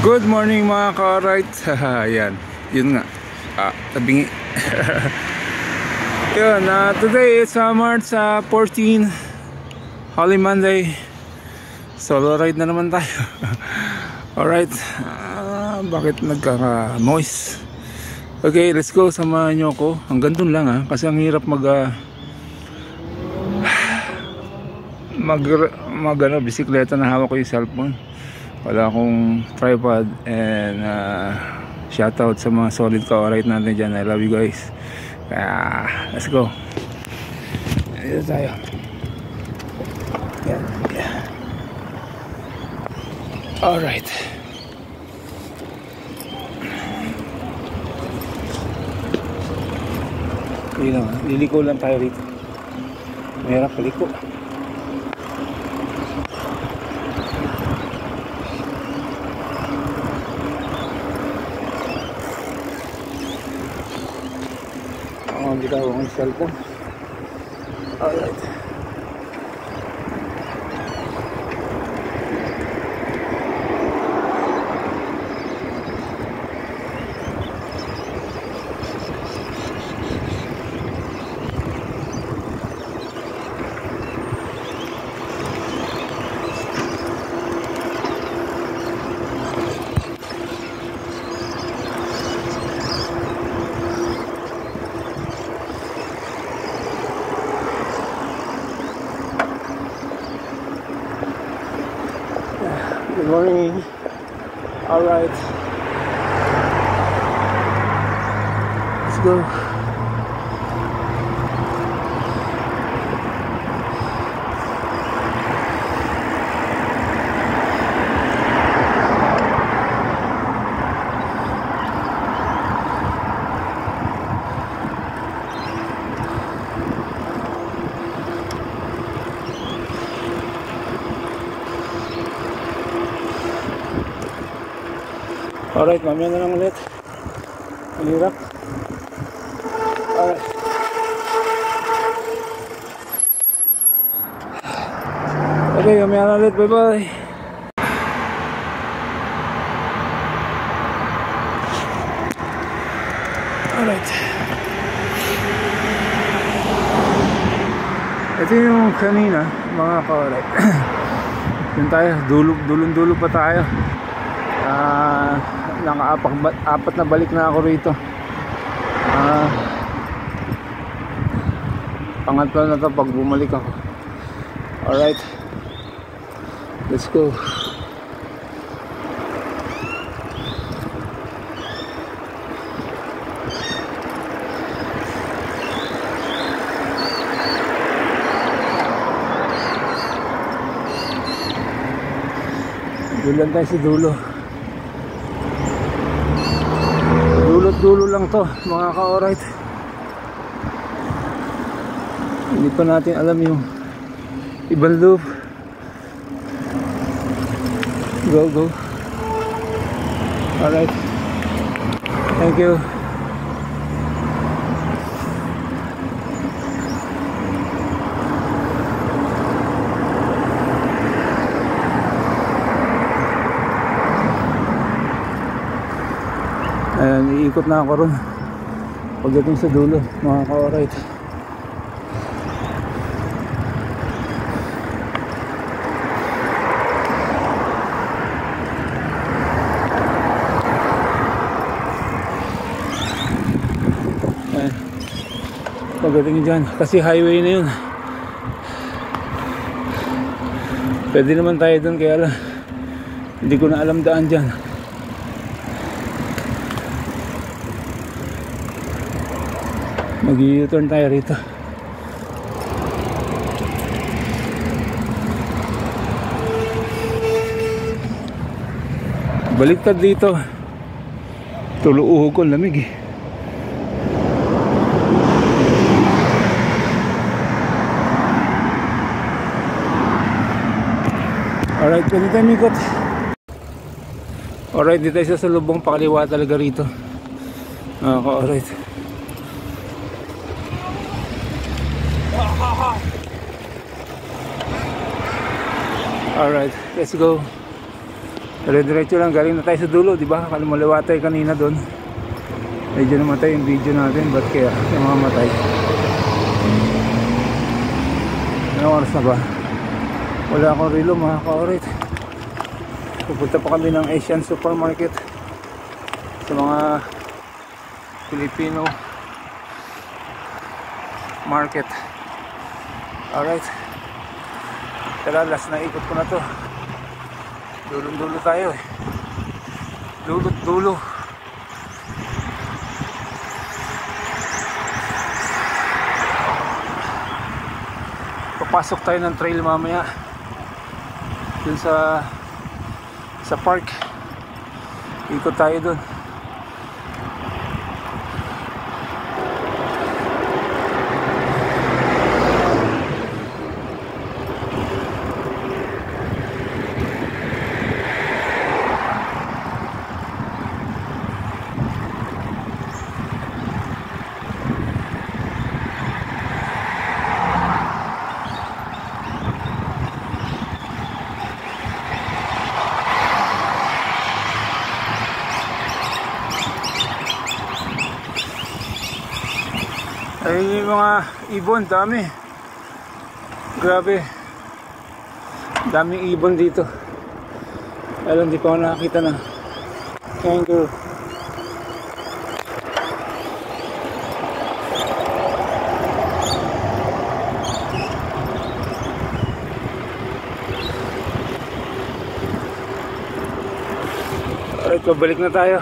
Good morning mga ka-right. Ayan, yun nga. Tabingi. Yun, today is March 14, Holy Monday. Solo ride na naman tayo. Alright, bakit nagkaka-moist? Okay, let's go. Samahan nyo ako. Hanggang dun lang kasi ang hirap bisikleta na hawak ko yung cellphone. Wala akong tripod. And shoutout sa mga solid ka-right natin dyan. I love you guys. Let's go. Dito tayo. Yeah. Alright. Liliko lang tayo rito. Mahirap paliko. Bitaw ang cellphone. Alright. Good morning. All right. Let's go. Alright, mamaya na lang ulit. Mahirap. Alright. Okay, mamaya na ulit. Bye bye. Alright. Ito yung kanina, mga ka-alright. Yun tayo, dulong-dulo pa tayo. Apat na balik na ako rito. Pangatlo na to pag bumalik ako. Alright, let's go. Dulan tayo sa dulo. Dulo lang to mga ka-alright. Hindi pa natin alam yung ibang loop. Go. Alright, thank you. Ayan, iikot na ako ron pagdating sa dulo mga ka-alright. Ayan, pagdating dyan kasi highway na yun, pwede naman tayo dun, kaya lang hindi ko na alam daan dyan. Mag-u-turn tayo rito. Baliktad dito. Tuluuhog ko, lamig eh. Alright, pwede tayo mikot. Alright, dito tayo sa lubong, pakaliwa talaga rito. Alright. Alright, let's go. Dire-diretso lang, galing na tayo sa dulo, di ba? Maliwatay kanina doon. Medyo namatay yung video natin, ba't kaya namamatay? Anong oras na ba? Wala akong relo mga ka-orit. Pupunta pa kami ng Asian Supermarket sa mga Filipino market. Alright, tara, last na ikot ko na to. Dulo-dulo tayo eh. Dulo-dulo. Papasok tayo ng trail mamaya dun sa park. Ikot tayo dun. Ayun yung mga ibon, dami. Grabe. Daming ibon dito. Alam, hindi pa ako nakakita na kangaroo. Alright, pabalik na tayo.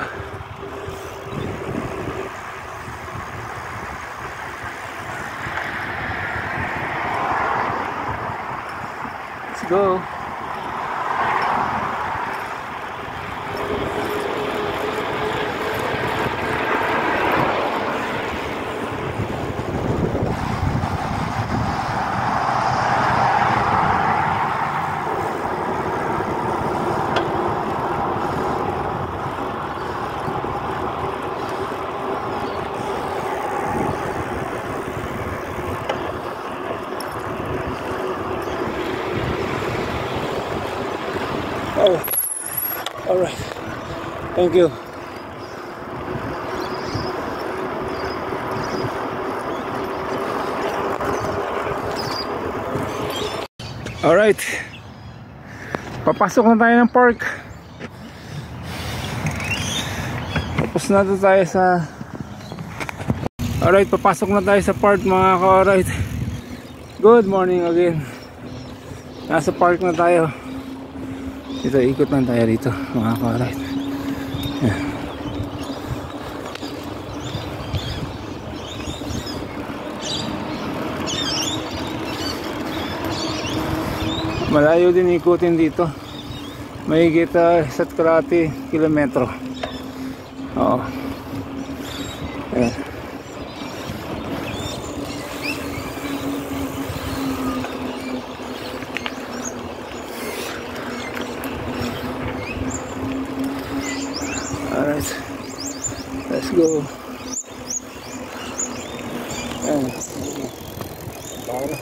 Go. Oh, all right. Thank you. All right. Papasok na tayo ng park. Tapos na tayo sa. All right, papasok na tayo sa park mga ka-alright. Good morning again. Nasa park na tayo. Dito, ikot lang tayo dito mga ka-alright. Yeah. Malayo din ikutin dito. Mahigit 1 kilometro. Oo. Ayan. Alright, let's go. Ayan. Para.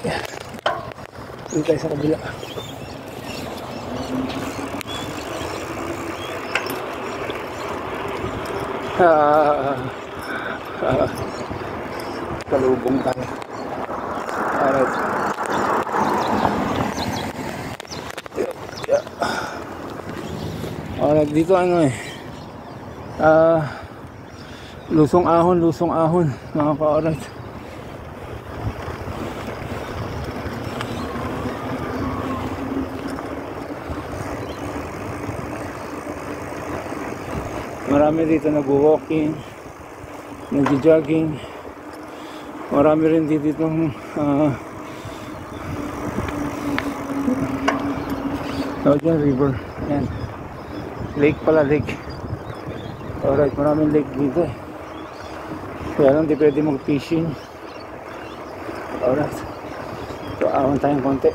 Yeah. Dito tayo sa kabila. Kalubong tayo. Alright. Yeah. Alright, dito ano eh. Lusong ahon mga ka-alright. Marami dito nag-walking, nag-jogging. Marami rin dito Northern River. Ayan. Lake pala, lake. Alright, maraming lake dito eh. Kaya lang di pwede mag-fishing. Alright. So, ahon tayong konti.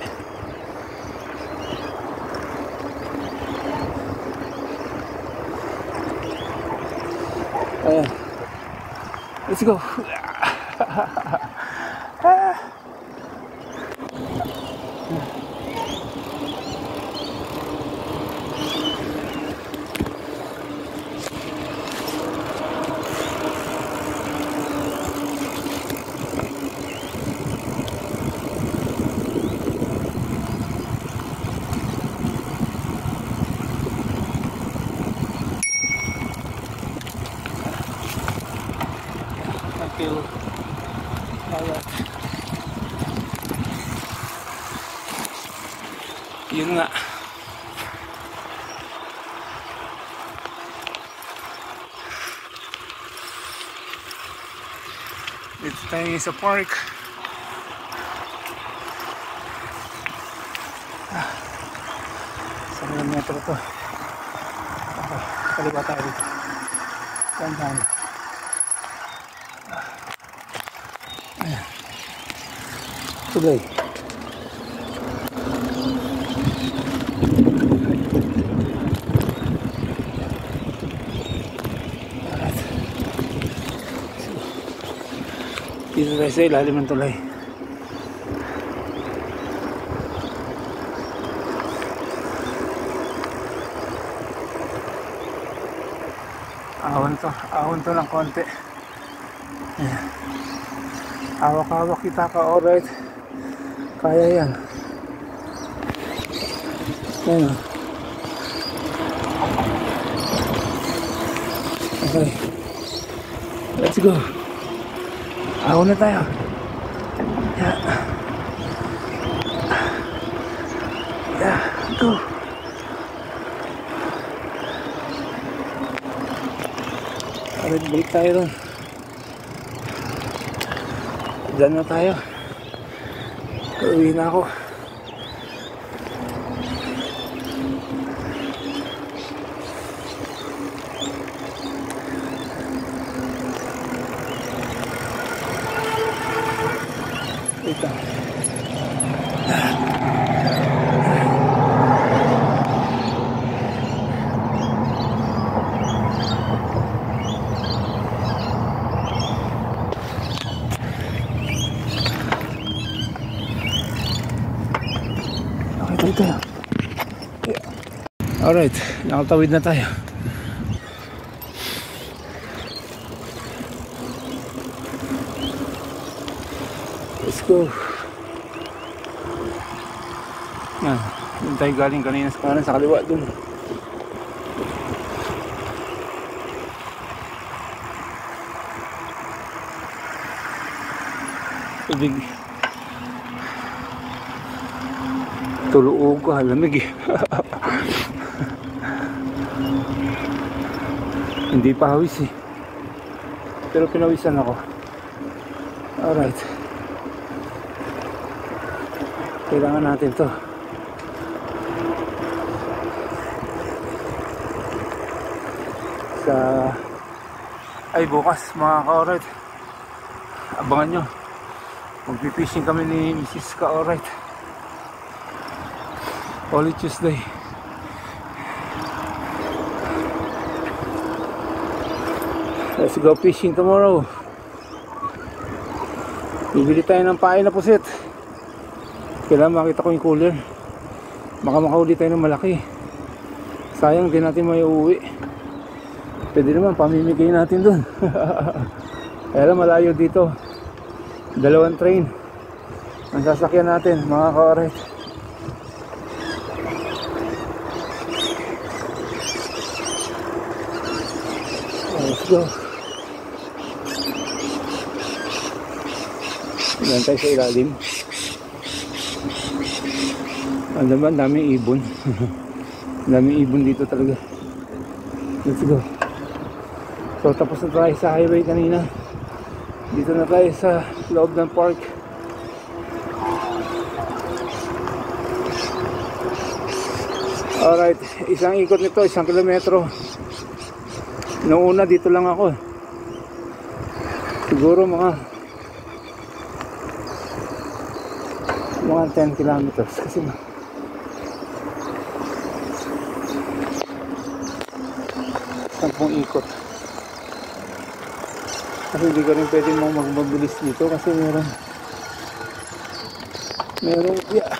Ayan. Let's go. Until yun nga. Dito tayo sa park. Sa metro to. Okay, kaliwa tayo dito. Ganyan. Ayan. Tuloy. Dito tayo sa ilalim ng tulay. Ahon to ng konti. Ayan. Hawak-hawak kita ka, alright. Kaya yan. Ayan. Okay. Let's go. Ahon na tayo. Yeah. Yeah, go. Alright, balik tayo doon. Diyan na tayo. Uwi na ako. Wait lang. Okay, tayo. Alright, nakatawid na tayo. Let's go. Yan, doon tayo galing kanina sa kanan, sa kaliwa doon. Tubig. Tuluog ko, lamig eh. Hindi pa hawis eh. Pero pinawisan ako. Alright. Kailangan natin to. Ay bukas mga ka-alright, abangan nyo. Magpipishing kami ni Mrs. ka-alright. Holy Tuesday. Let's go fishing tomorrow. Bibili tayo ng pain na pusit. Kailangan makita ko yung cooler. Baka makahuli tayo ng malaki. Sayang din natin may uuwi. Pwede naman pamimigay natin dun. Kaya lang malayo dito. 2 train ang sasakyan natin mga ka-alright. Let's go. Yan tayo sa ilalim. Ang daming ibon. Daming ibon dito talaga. Let's go. So tapos na tayo sa highway kanina. Dito na tayo sa loob ng park. Alright, isang ikot nito, 1 kilometro. Noong una dito lang ako. Siguro mga 10 kilometers kasi 10 ikot. Kasi hindi ka rin pwede mong magmabilis dito kasi merong yeah.